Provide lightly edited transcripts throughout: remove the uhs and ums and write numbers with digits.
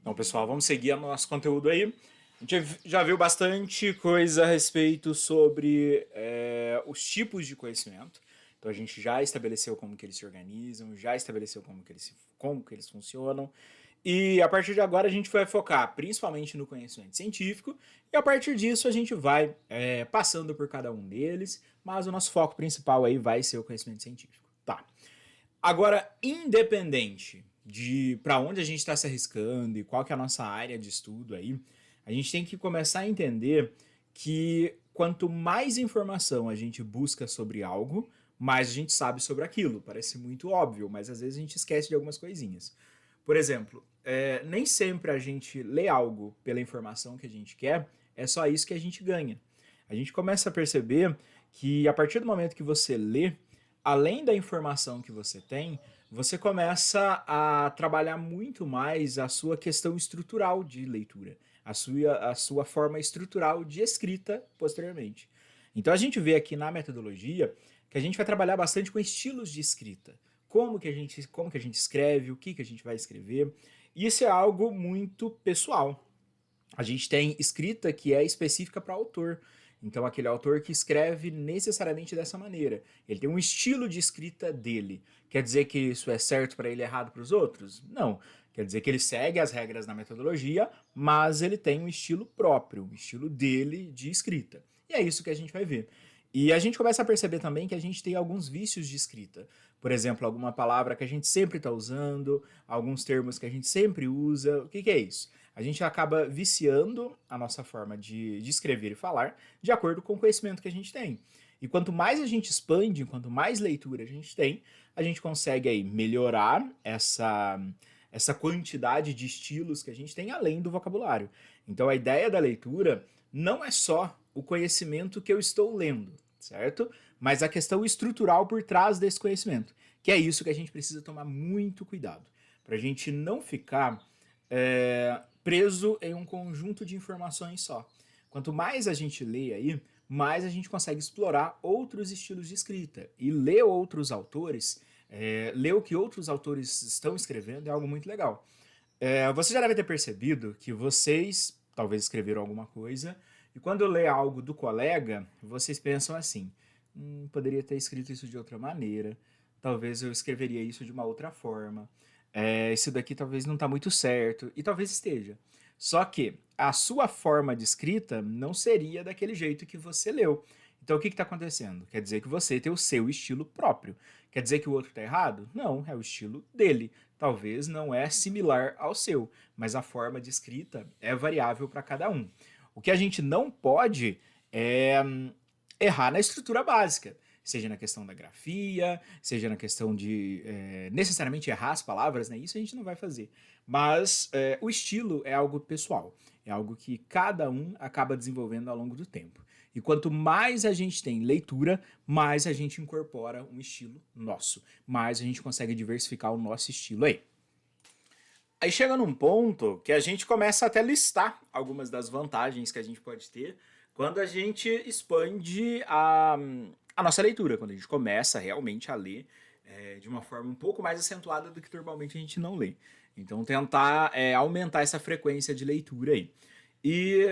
Então, pessoal, vamos seguir o nosso conteúdo aí. A gente já viu bastante coisa a respeito sobre os tipos de conhecimento. Então, a gente já estabeleceu como que eles se organizam, já estabeleceu como que eles funcionam. E a partir de agora a gente vai focar principalmente no conhecimento científico e a partir disso a gente vai passando por cada um deles, mas o nosso foco principal aí vai ser o conhecimento científico. Tá. Agora, independente de para onde a gente está se arriscando e qual que é a nossa área de estudo aí, a gente tem que começar a entender que quanto mais informação a gente busca sobre algo, mais a gente sabe sobre aquilo. Parece muito óbvio, mas às vezes a gente esquece de algumas coisinhas. Por exemplo, nem sempre a gente lê algo pela informação que a gente quer, é só isso que a gente ganha. A gente começa a perceber que a partir do momento que você lê, além da informação que você tem, você começa a trabalhar muito mais a sua questão estrutural de leitura, a sua forma estrutural de escrita posteriormente. Então a gente vê aqui na metodologia que a gente vai trabalhar bastante com estilos de escrita. Como que a gente escreve, o que a gente vai escrever. Isso é algo muito pessoal. A gente tem escrita que é específica para autor. Então, aquele autor que escreve necessariamente dessa maneira. Ele tem um estilo de escrita dele. Quer dizer que isso é certo para ele e errado para os outros? Não. Quer dizer que ele segue as regras da metodologia, mas ele tem um estilo próprio, um estilo dele de escrita. E é isso que a gente vai ver. E a gente começa a perceber também que a gente tem alguns vícios de escrita. Por exemplo, alguma palavra que a gente sempre está usando, alguns termos que a gente sempre usa. O que é isso? A gente acaba viciando a nossa forma de escrever e falar de acordo com o conhecimento que a gente tem. E quanto mais a gente expande, quanto mais leitura a gente consegue aí melhorar essa quantidade de estilos que a gente tem além do vocabulário. Então a ideia da leitura não é só o conhecimento que eu estou lendo, certo? Mas a questão estrutural por trás desse conhecimento, que é isso que a gente precisa tomar muito cuidado, para a gente não ficar preso em um conjunto de informações só. Quanto mais a gente lê aí, mais a gente consegue explorar outros estilos de escrita. E ler outros autores, ler o que outros autores estão escrevendo é algo muito legal. Você já deve ter percebido que vocês talvez escreveram alguma coisa e quando lê algo do colega, vocês pensam assim: poderia ter escrito isso de outra maneira, talvez eu escreveria isso de uma outra forma, esse daqui talvez não está muito certo, e talvez esteja. Só que a sua forma de escrita não seria daquele jeito que você leu. Então o que está acontecendo? Quer dizer que você tem o seu estilo próprio. Quer dizer que o outro está errado? Não, é o estilo dele. Talvez não é similar ao seu, mas a forma de escrita é variável para cada um. O que a gente não pode é errar na estrutura básica, seja na questão da grafia, seja na questão de necessariamente errar as palavras, né? Isso a gente não vai fazer. Mas o estilo é algo pessoal, é algo que cada um acaba desenvolvendo ao longo do tempo. E quanto mais a gente tem leitura, mais a gente incorpora um estilo nosso, mais a gente consegue diversificar o nosso estilo aí. Aí chega num ponto que a gente começa até a listar algumas das vantagens que a gente pode ter quando a gente expande a nossa leitura, quando a gente começa realmente a ler de uma forma um pouco mais acentuada do que normalmente a gente não lê. Então tentar aumentar essa frequência de leitura aí. E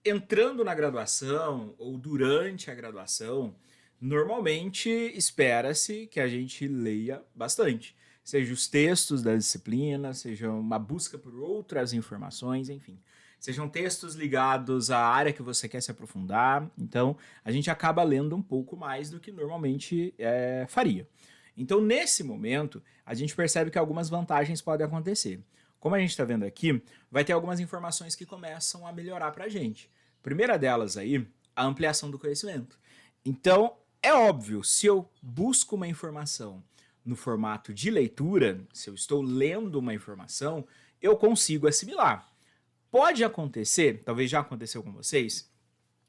entrando na graduação ou durante a graduação, normalmente espera-se que a gente leia bastante. Seja os textos da disciplina, seja uma busca por outras informações, enfim. Sejam textos ligados à área que você quer se aprofundar. Então, a gente acaba lendo um pouco mais do que normalmente faria. Então, nesse momento, a gente percebe que algumas vantagens podem acontecer. Como a gente está vendo aqui, vai ter algumas informações que começam a melhorar para a gente. Primeira delas aí, a ampliação do conhecimento. Então, é óbvio, se eu busco uma informação no formato de leitura, se eu estou lendo uma informação, eu consigo assimilar. Pode acontecer, talvez já aconteceu com vocês,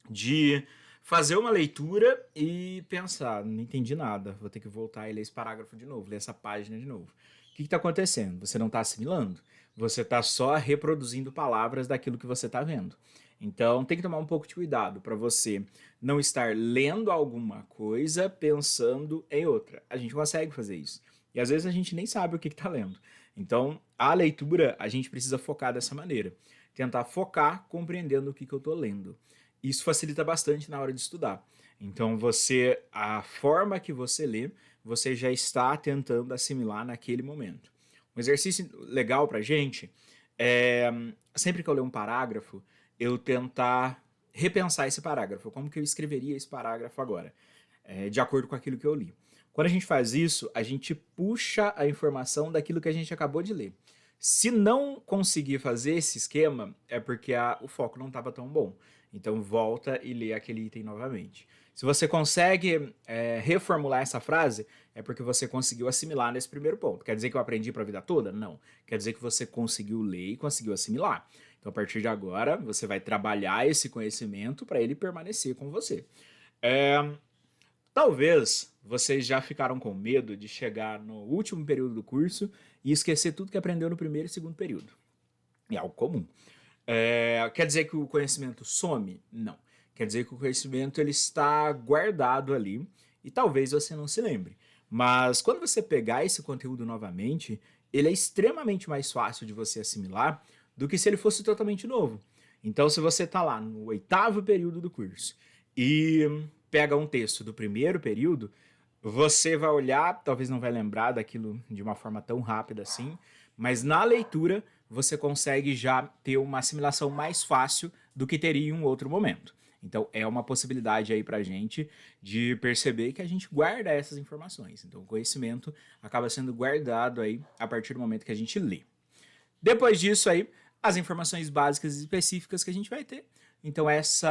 de fazer uma leitura e pensar, não entendi nada, vou ter que voltar e ler esse parágrafo de novo, ler essa página de novo. O que está acontecendo? Você não está assimilando? Você está só reproduzindo palavras daquilo que você está vendo. Então tem que tomar um pouco de cuidado para você não estar lendo alguma coisa pensando em outra. A gente consegue fazer isso. E às vezes a gente nem sabe o que está lendo. Então, a leitura, a gente precisa focar dessa maneira. Tentar focar compreendendo o que eu estou lendo. Isso facilita bastante na hora de estudar. Então, a forma que você lê, você já está tentando assimilar naquele momento. Um exercício legal pra gente é, sempre que eu ler um parágrafo, eu tentar repensar esse parágrafo. Como que eu escreveria esse parágrafo agora? De acordo com aquilo que eu li. Quando a gente faz isso, a gente puxa a informação daquilo que a gente acabou de ler. Se não conseguir fazer esse esquema, é porque o foco não estava tão bom. Então volta e lê aquele item novamente. Se você consegue reformular essa frase, é porque você conseguiu assimilar nesse primeiro ponto. Quer dizer que eu aprendi para a vida toda? Não. Quer dizer que você conseguiu ler e conseguiu assimilar. Então, a partir de agora, você vai trabalhar esse conhecimento para ele permanecer com você. É, Talvez vocês já ficaram com medo de chegar no último período do curso e esquecer tudo que aprendeu no primeiro e segundo período. É algo comum. Quer dizer que o conhecimento some? Não. Quer dizer que o conhecimento ele está guardado ali e talvez você não se lembre. Mas quando você pegar esse conteúdo novamente, ele é extremamente mais fácil de você assimilar do que se ele fosse totalmente novo. Então, se você está lá no oitavo período do curso e pega um texto do primeiro período, você vai olhar, talvez não vai lembrar daquilo de uma forma tão rápida assim, mas na leitura você consegue já ter uma assimilação mais fácil do que teria em um outro momento. Então é uma possibilidade aí pra gente de perceber que a gente guarda essas informações. Então o conhecimento acaba sendo guardado aí a partir do momento que a gente lê. Depois disso aí, as informações básicas e específicas que a gente vai ter. Então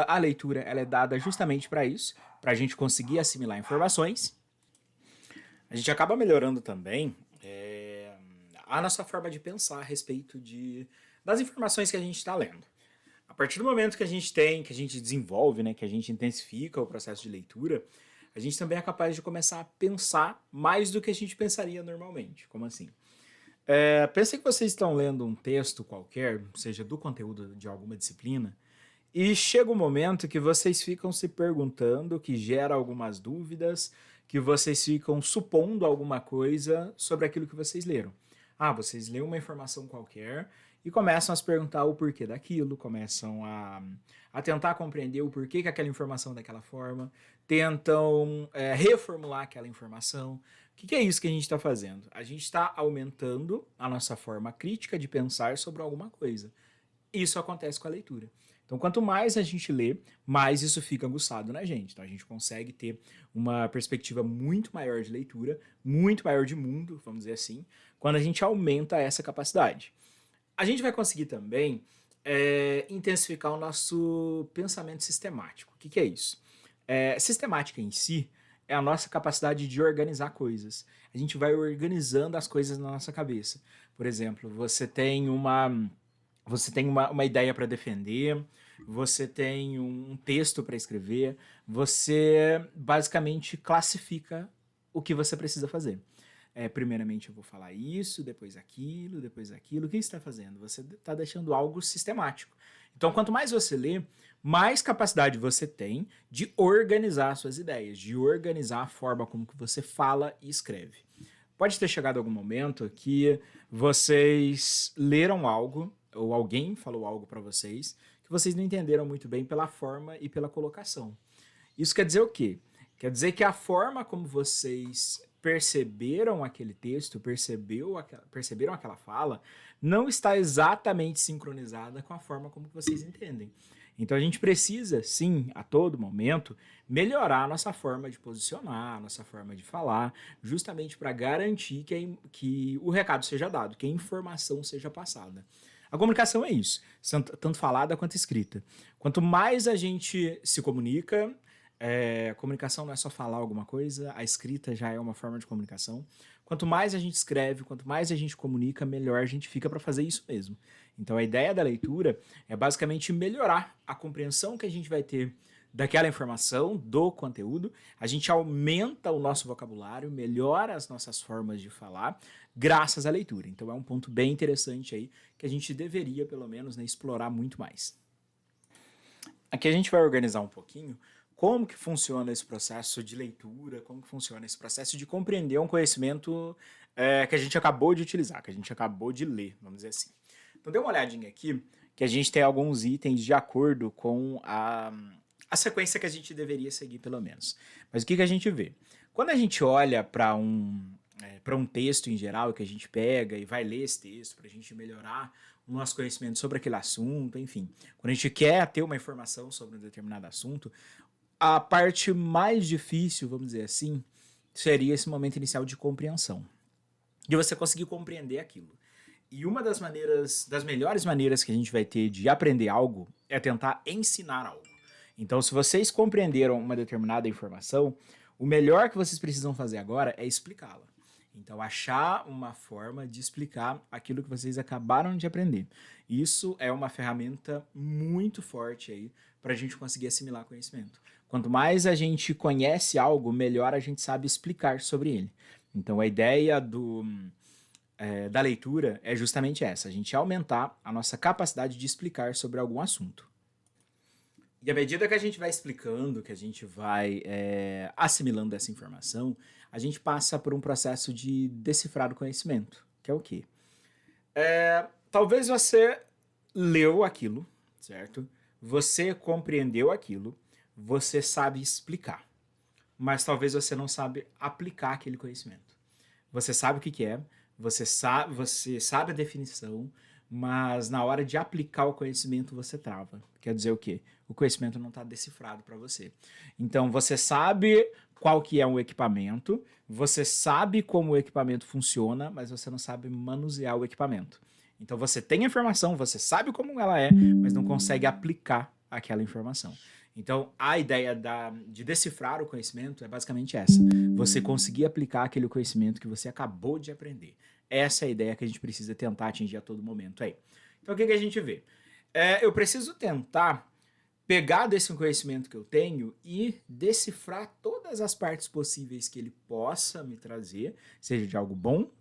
a leitura ela é dada justamente para isso, para a gente conseguir assimilar informações. A gente acaba melhorando também a nossa forma de pensar a respeito das informações que a gente está lendo. A partir do momento que a gente que a gente desenvolve, né, que a gente intensifica o processo de leitura, a gente também é capaz de começar a pensar mais do que a gente pensaria normalmente. Como assim? Pense que vocês estão lendo um texto qualquer, seja do conteúdo de alguma disciplina, e chega um momento que vocês ficam se perguntando, que gera algumas dúvidas, que vocês ficam supondo alguma coisa sobre aquilo que vocês leram. Vocês leem uma informação qualquer e começam a se perguntar o porquê daquilo, começam a tentar compreender o porquê que aquela informação é daquela forma, tentam reformular aquela informação. O que é isso que a gente está fazendo? A gente está aumentando a nossa forma crítica de pensar sobre alguma coisa. Isso acontece com a leitura. Então, quanto mais a gente lê, mais isso fica aguçado na gente. Então, a gente consegue ter uma perspectiva muito maior de leitura, muito maior de mundo, vamos dizer assim, quando a gente aumenta essa capacidade. A gente vai conseguir também intensificar o nosso pensamento sistemático. O que é isso? Sistemática em si é a nossa capacidade de organizar coisas. A gente vai organizando as coisas na nossa cabeça. Por exemplo, você tem uma ideia para defender, você tem um texto para escrever, você basicamente classifica o que você precisa fazer. Primeiramente eu vou falar isso, depois aquilo, depois aquilo. O que você está fazendo? Você está deixando algo sistemático. Então, quanto mais você lê, mais capacidade você tem de organizar suas ideias, de organizar a forma como que você fala e escreve. Pode ter chegado algum momento que vocês leram algo ou alguém falou algo para vocês que vocês não entenderam muito bem pela forma e pela colocação. Isso quer dizer o quê? Quer dizer que a forma como vocês perceberam aquele texto, perceberam aquela fala, não está exatamente sincronizada com a forma como vocês entendem. Então a gente precisa, sim, a todo momento, melhorar a nossa forma de posicionar, a nossa forma de falar, justamente para garantir que o recado seja dado, que a informação seja passada. A comunicação é isso, tanto falada quanto escrita. Quanto mais a gente se comunica, comunicação não é só falar alguma coisa, a escrita já é uma forma de comunicação. Quanto mais a gente escreve, quanto mais a gente comunica, melhor a gente fica para fazer isso mesmo. Então a ideia da leitura é basicamente melhorar a compreensão que a gente vai ter daquela informação, do conteúdo, a gente aumenta o nosso vocabulário, melhora as nossas formas de falar, graças à leitura. Então é um ponto bem interessante aí, que a gente deveria, pelo menos, né, explorar muito mais. Aqui a gente vai organizar um pouquinho como que funciona esse processo de leitura, como que funciona esse processo de compreender um conhecimento que a gente acabou de utilizar, que a gente acabou de ler, vamos dizer assim. Então dê uma olhadinha aqui, que a gente tem alguns itens de acordo com a sequência que a gente deveria seguir, pelo menos. Mas o que a gente vê? Quando a gente olha para um texto em geral, que a gente pega e vai ler esse texto para a gente melhorar o nosso conhecimento sobre aquele assunto, enfim. Quando a gente quer ter uma informação sobre um determinado assunto, a parte mais difícil, vamos dizer assim, seria esse momento inicial de compreensão. De você conseguir compreender aquilo. E uma das melhores maneiras que a gente vai ter de aprender algo é tentar ensinar algo. Então, se vocês compreenderam uma determinada informação, o melhor que vocês precisam fazer agora é explicá-la. Então, achar uma forma de explicar aquilo que vocês acabaram de aprender. Isso é uma ferramenta muito forte aí para a gente conseguir assimilar conhecimento. Quanto mais a gente conhece algo, melhor a gente sabe explicar sobre ele. Então, a ideia da leitura é justamente essa, a gente aumentar a nossa capacidade de explicar sobre algum assunto. E à medida que a gente vai explicando, que a gente vai assimilando essa informação, a gente passa por um processo de decifrar o conhecimento, que é o quê? Talvez você leu aquilo, certo? Você compreendeu aquilo, você sabe explicar, mas talvez você não sabe aplicar aquele conhecimento. Você sabe o que é, você sabe a definição, mas na hora de aplicar o conhecimento você trava. Quer dizer o quê? O conhecimento não está decifrado para você. Então você sabe qual que é um equipamento, você sabe como o equipamento funciona, mas você não sabe manusear o equipamento. Então você tem a informação, você sabe como ela é, mas não consegue aplicar aquela informação. Então, a ideia de decifrar o conhecimento é basicamente essa. Você conseguir aplicar aquele conhecimento que você acabou de aprender. Essa é a ideia que a gente precisa tentar atingir a todo momento aí. Então, o que a gente vê? Eu preciso tentar pegar desse conhecimento que eu tenho e decifrar todas as partes possíveis que ele possa me trazer, seja de algo bom,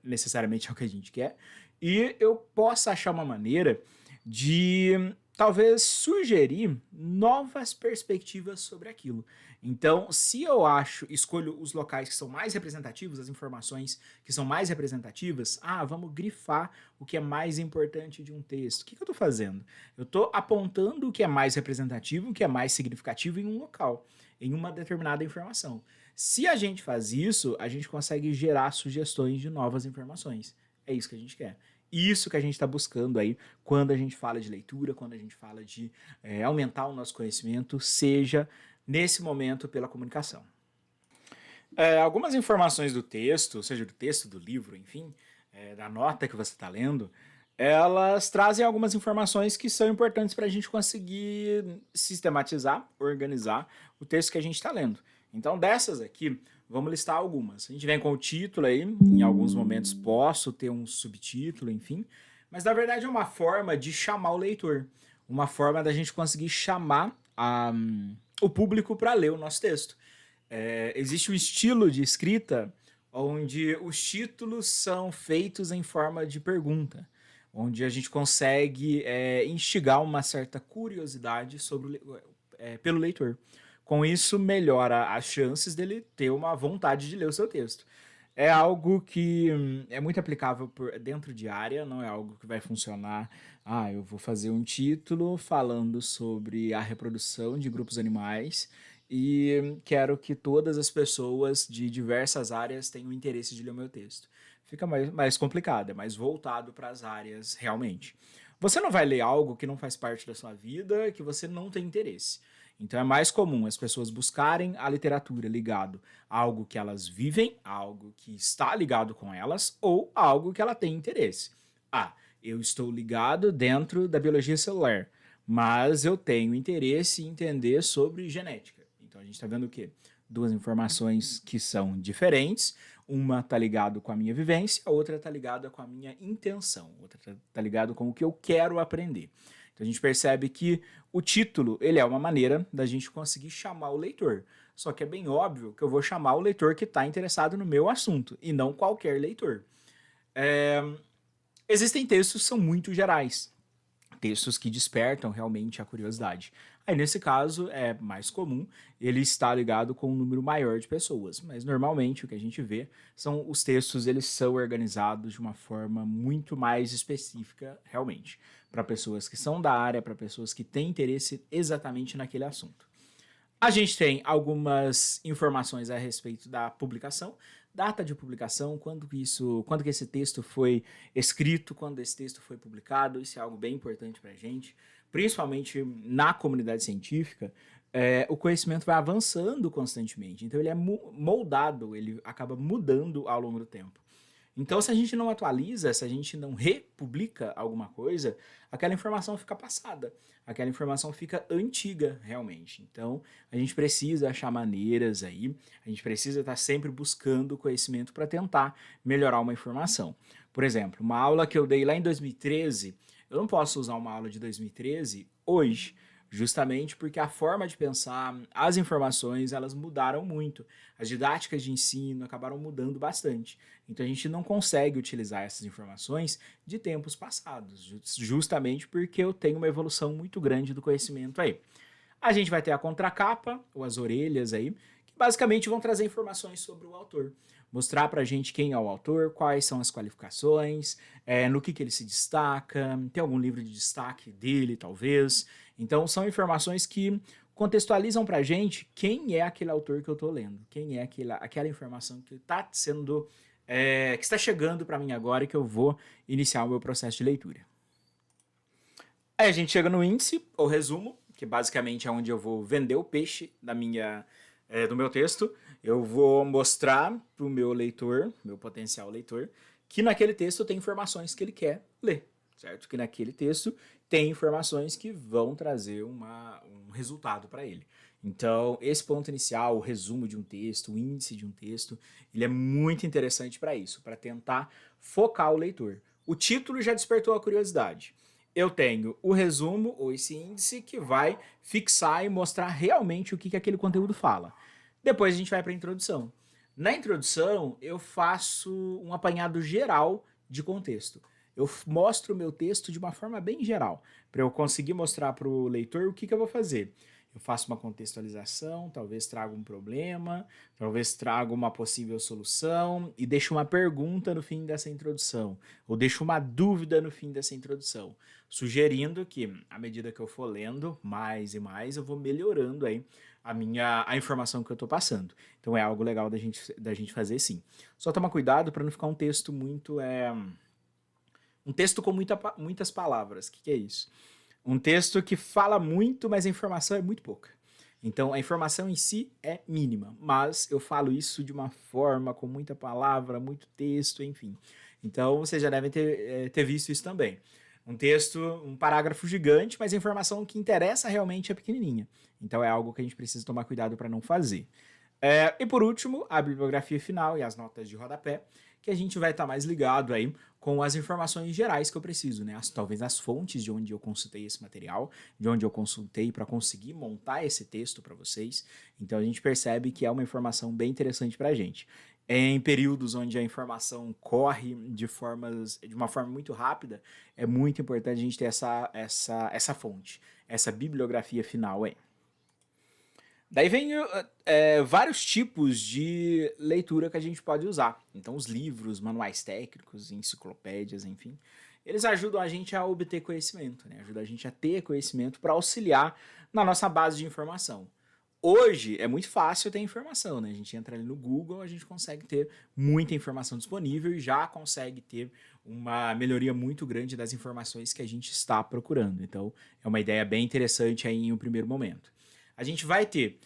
necessariamente é o que a gente quer, e eu possa achar uma maneira de talvez sugerir novas perspectivas sobre aquilo. Então, se eu escolho os locais que são mais representativos, as informações que são mais representativas, vamos grifar o que é mais importante de um texto. O que eu estou fazendo? Eu estou apontando o que é mais representativo, o que é mais significativo em um local, em uma determinada informação. Se a gente faz isso, a gente consegue gerar sugestões de novas informações. É isso que a gente quer. Isso que a gente está buscando aí quando a gente fala de leitura, quando a gente fala de aumentar o nosso conhecimento, seja nesse momento pela comunicação. Algumas informações do texto, seja do texto, do livro, enfim, da nota que você está lendo, elas trazem algumas informações que são importantes para a gente conseguir sistematizar, organizar o texto que a gente está lendo. Então, dessas aqui, vamos listar algumas. A gente vem com o título aí, em alguns momentos posso ter um subtítulo, enfim, mas na verdade é uma forma de chamar o leitor, uma forma da gente conseguir chamar o público para ler o nosso texto. Existe um estilo de escrita onde os títulos são feitos em forma de pergunta, onde a gente consegue instigar uma certa curiosidade pelo leitor. Com isso, melhora as chances dele ter uma vontade de ler o seu texto. É algo que é muito aplicável dentro de área, não é algo que vai funcionar. Eu vou fazer um título falando sobre a reprodução de grupos animais e quero que todas as pessoas de diversas áreas tenham interesse de ler o meu texto. Fica mais complicado, é mais voltado para as áreas realmente. Você não vai ler algo que não faz parte da sua vida, que você não tem interesse. Então é mais comum as pessoas buscarem a literatura ligado a algo que elas vivem, a algo que está ligado com elas ou a algo que ela tem interesse. Eu estou ligado dentro da biologia celular, mas eu tenho interesse em entender sobre genética. Então a gente está vendo o quê? Duas informações que são diferentes. Uma está ligada com a minha vivência, a outra está ligada com a minha intenção, a outra está ligada com o que eu quero aprender. Então a gente percebe que o título ele é uma maneira da gente conseguir chamar o leitor. Só que é bem óbvio que eu vou chamar o leitor que está interessado no meu assunto e não qualquer leitor. Existem textos que são muito gerais. textos que despertam realmente a curiosidade. Aí, nesse caso, é mais comum ele estar ligado com um número maior de pessoas, mas normalmente o que a gente vê são os textos, eles são organizados de uma forma muito mais específica, realmente, para pessoas que são da área, para pessoas que têm interesse exatamente naquele assunto. A gente tem algumas informações a respeito da publicação, data de publicação, quando que esse texto foi escrito, quando esse texto foi publicado, isso é algo bem importante para a gente, principalmente na comunidade científica. O conhecimento vai avançando constantemente, então ele é moldado, ele acaba mudando ao longo do tempo. Então, se a gente não atualiza, se a gente não republica alguma coisa, aquela informação fica passada, aquela informação fica antiga, realmente. Então, a gente precisa achar maneiras aí, a gente precisa estar sempre buscando conhecimento para tentar melhorar uma informação. Por exemplo, uma aula que eu dei lá em 2013, eu não posso usar uma aula de 2013 hoje, justamente porque a forma de pensar, as informações, elas mudaram muito. As didáticas de ensino acabaram mudando bastante. Então a gente não consegue utilizar essas informações de tempos passados, justamente porque eu tenho uma evolução muito grande do conhecimento aí. A gente vai ter a contracapa, ou as orelhas aí, que basicamente vão trazer informações sobre o autor. Mostrar pra gente quem é o autor, quais são as qualificações, no que ele se destaca, tem algum livro de destaque dele, talvez. Então, são informações que contextualizam pra gente quem é aquele autor que eu tô lendo, quem é aquela informação que está sendo, que está chegando para mim agora e que eu vou iniciar o meu processo de leitura. Aí a gente chega no índice, ou resumo, que basicamente é onde eu vou vender o peixe do meu texto. Eu vou mostrar para o meu leitor, meu potencial leitor, que naquele texto tem informações que ele quer ler, certo? Que naquele texto tem informações que vão trazer um resultado para ele. Então, esse ponto inicial, o resumo de um texto, o índice de um texto, ele é muito interessante para isso, para tentar focar o leitor. O título já despertou a curiosidade. Eu tenho o resumo, ou esse índice, que vai fixar e mostrar realmente o que aquele conteúdo fala. Depois a gente vai para a introdução. Na introdução, eu faço um apanhado geral de contexto. Eu mostro o meu texto de uma forma bem geral, para eu conseguir mostrar para o leitor o que eu vou fazer. Eu faço uma contextualização, talvez traga um problema, talvez traga uma possível solução e deixo uma pergunta no fim dessa introdução, ou deixo uma dúvida no fim dessa introdução, sugerindo que, à medida que eu for lendo mais e mais, eu vou melhorando aí a informação que eu estou passando. Então é algo legal da gente fazer sim. Só tomar cuidado para não ficar um texto um texto com muitas palavras. O que é isso? Um texto que fala muito, mas a informação é muito pouca. Então, a informação em si é mínima, mas eu falo isso de uma forma com muita palavra, muito texto, enfim. Então, vocês já devem ter visto isso também. Um texto, um parágrafo gigante, mas a informação que interessa realmente é pequenininha. Então, é algo que a gente precisa tomar cuidado para não fazer. E por último, a bibliografia final e as notas de rodapé, que a gente vai estar mais ligado aí com as informações gerais que eu preciso, né? Talvez as fontes de onde eu consultei esse material, de onde eu consultei para conseguir montar esse texto para vocês. Então a gente percebe que é uma informação bem interessante para a gente. Em períodos onde a informação corre de uma forma muito rápida, é muito importante a gente ter essa fonte, essa bibliografia final aí. Daí vem vários tipos de leitura que a gente pode usar. Então, os livros, manuais técnicos, enciclopédias, enfim, eles ajudam a gente a obter conhecimento, né? Ajudam a gente a ter conhecimento para auxiliar na nossa base de informação. Hoje é muito fácil ter informação, né? A gente entra ali no Google, a gente consegue ter muita informação disponível e já consegue ter uma melhoria muito grande das informações que a gente está procurando. Então, é uma ideia bem interessante aí em um primeiro momento. A gente vai ter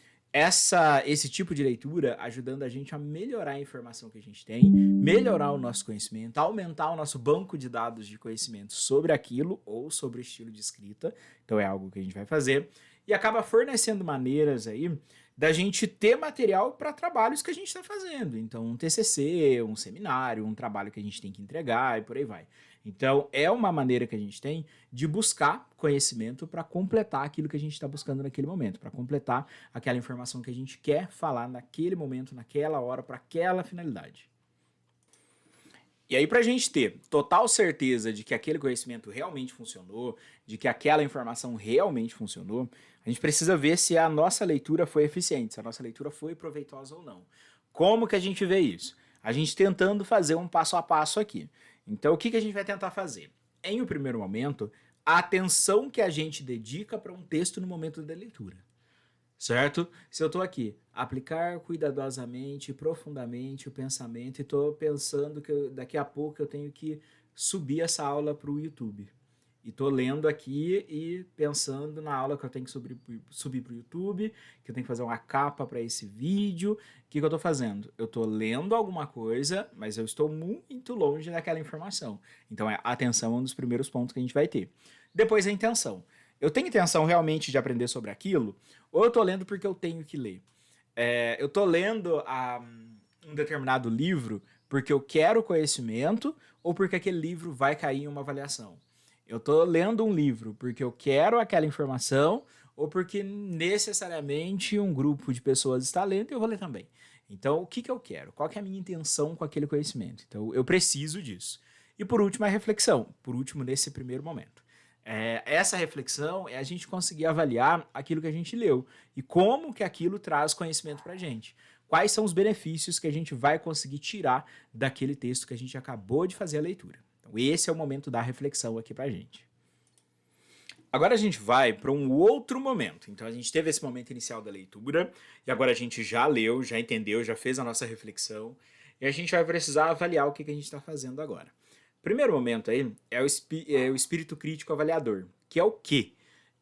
esse tipo de leitura ajudando a gente a melhorar a informação que a gente tem, melhorar o nosso conhecimento, aumentar o nosso banco de dados de conhecimento sobre aquilo ou sobre o estilo de escrita. Então é algo que a gente vai fazer. E acaba fornecendo maneiras aí da gente ter material para trabalhos que a gente está fazendo. Então, um TCC, um seminário, um trabalho que a gente tem que entregar e por aí vai. Então, é uma maneira que a gente tem de buscar conhecimento para completar aquilo que a gente está buscando naquele momento, para completar aquela informação que a gente quer falar naquele momento, naquela hora, para aquela finalidade. E aí, para a gente ter total certeza de que aquele conhecimento realmente funcionou, de que aquela informação realmente funcionou, a gente precisa ver se a nossa leitura foi eficiente, se a nossa leitura foi proveitosa ou não. Como que a gente vê isso? A gente tentando fazer um passo a passo aqui. Então, o que, que a gente vai tentar fazer? Em um primeiro momento, a atenção que a gente dedica para um texto no momento da leitura. Certo? Se eu estou aqui, aplicar cuidadosamente, profundamente o pensamento, e estou pensando que daqui a pouco eu tenho que subir essa aula para o YouTube. E estou lendo aqui e pensando na aula que eu tenho que subir para o YouTube, que eu tenho que fazer uma capa para esse vídeo. O que, que eu estou fazendo? Eu estou lendo alguma coisa, mas eu estou muito longe daquela informação. Então, a atenção é um dos primeiros pontos que a gente vai ter. Depois, a intenção. Eu tenho intenção realmente de aprender sobre aquilo, ou eu tô lendo porque eu tenho que ler? Eu tô lendo um determinado livro porque eu quero conhecimento ou porque aquele livro vai cair em uma avaliação? Eu tô lendo um livro porque eu quero aquela informação ou porque necessariamente um grupo de pessoas está lendo e eu vou ler também? Então, o que, que eu quero? Qual que é a minha intenção com aquele conhecimento? Então, eu preciso disso. E por último, a reflexão. Por último, nesse primeiro momento. Essa reflexão é a gente conseguir avaliar aquilo que a gente leu e como que aquilo traz conhecimento para a gente. Quais são os benefícios que a gente vai conseguir tirar daquele texto que a gente acabou de fazer a leitura. Então, esse é o momento da reflexão aqui para a gente. Agora a gente vai para um outro momento. Então, a gente teve esse momento inicial da leitura e agora a gente já leu, já entendeu, já fez a nossa reflexão e a gente vai precisar avaliar o que a gente está fazendo agora. Primeiro momento aí é o espírito crítico avaliador, que é o quê?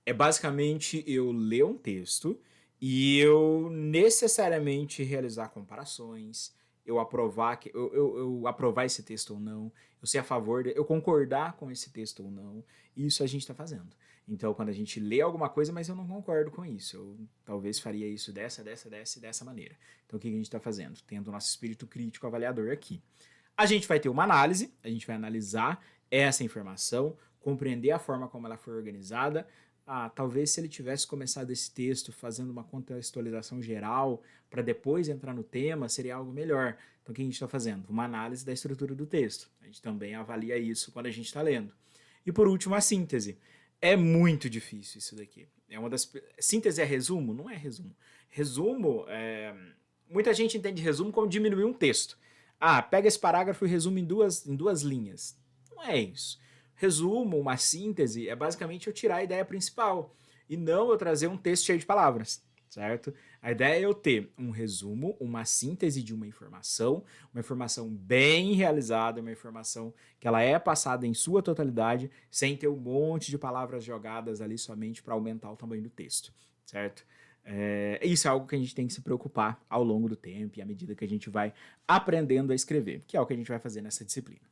É basicamente eu ler um texto e eu necessariamente realizar comparações, eu aprovar, eu aprovar esse texto ou não, eu ser a favor, eu concordar com esse texto ou não, isso a gente está fazendo. Então, quando a gente lê alguma coisa, mas eu não concordo com isso, eu talvez faria isso dessa maneira. Então, o que a gente está fazendo? Tendo o nosso espírito crítico avaliador aqui. A gente vai ter uma análise, a gente vai analisar essa informação, compreender a forma como ela foi organizada. Talvez se ele tivesse começado esse texto fazendo uma contextualização geral para depois entrar no tema, seria algo melhor. Então, o que a gente está fazendo? Uma análise da estrutura do texto. A gente também avalia isso quando a gente está lendo. E por último, a síntese. É muito difícil isso daqui. Síntese é resumo? Não é resumo. Resumo, muita gente entende resumo como diminuir um texto. Pega esse parágrafo e resume em duas linhas. Não é isso. Resumo, uma síntese, é basicamente eu tirar a ideia principal e não eu trazer um texto cheio de palavras, certo? A ideia é eu ter um resumo, uma síntese de uma informação bem realizada, uma informação que ela é passada em sua totalidade, sem ter um monte de palavras jogadas ali somente para aumentar o tamanho do texto, certo? Isso é algo que a gente tem que se preocupar ao longo do tempo e à medida que a gente vai aprendendo a escrever, que é o que a gente vai fazer nessa disciplina.